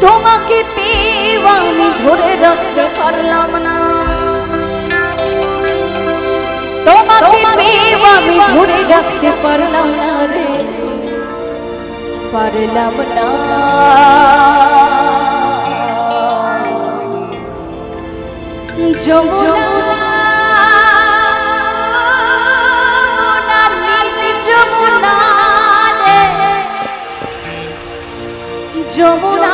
তোমাকে পেয়ে আমি ধরে রাখতে পারলাম না, তোমাকে পেয়ে আমি ধরে রাখতে পারলাম না রে, পারলাম না। যমুনা যমুনা যমুনা যমুনা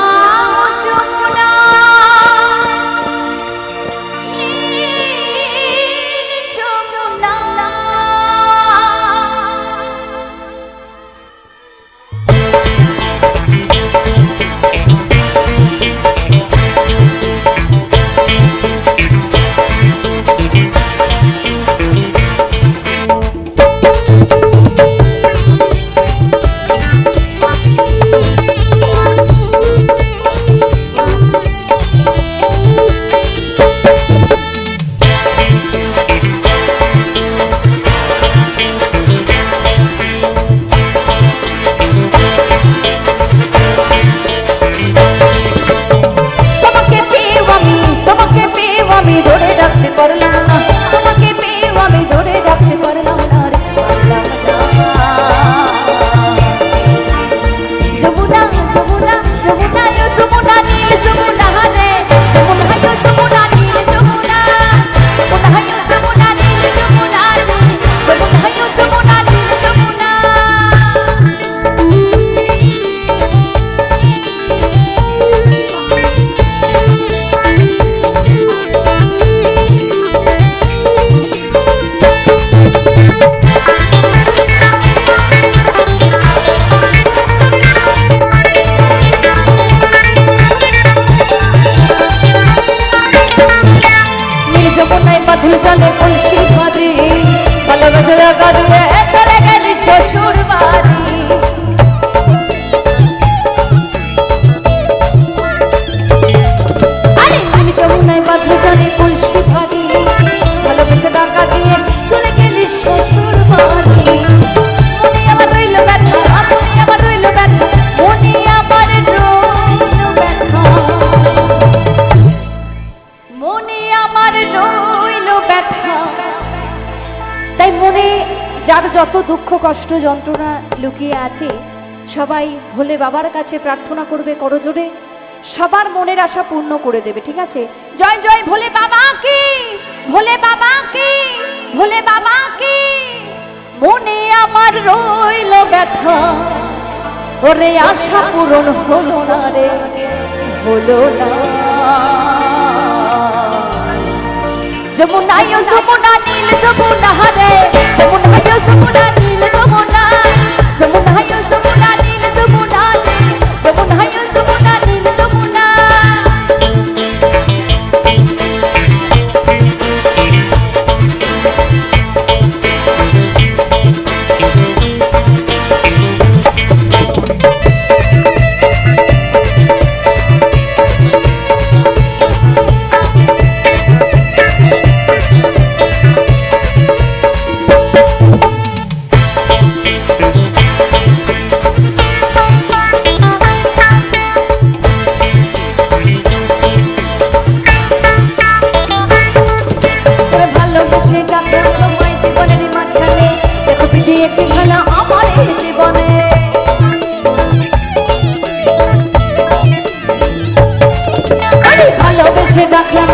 চলে কলসি ভরে ভালোবাসার গাড়িয়ে চলে গেলি শ্বশুর বাড়ি। আরে নীল যমুনায় বাঁধলো জানে কলসি ভরে ভালোবাসা টাকা দিয়ে চলে গেলি শ্বশুর বাড়ি। মনে আমার রইল ব্যথা, মনে আমার রইল ব্যথা, মনে আমার রইল ব্যথা, মনে আমার রইল ব্যথা। তাই মনে যার যত দুঃখ কষ্ট যন্ত্রণা লুকিয়ে আছে সবাই ভোলে বাবার কাছে প্রার্থনা করবে করজোড়ে, সবার মনের আশা পূর্ণ করে দেবে। ঠিক আছে? জয় জয় ভোলে বাবা কি, ভোলে বাবা কি, ভোলে বাবা কি। মনে আমার রইল ব্যথা, ওরে আশা পূরণ হলো না রে, হলো না। যমুনা যমুনা নীল যমুনা রে, যমুনা যমুনা নীল যমুনা, যমুনা যমুনা নীল যমুনা রে, যমুনা যমুনা নীল যমুনা। ভালোবেসে ডাকলাম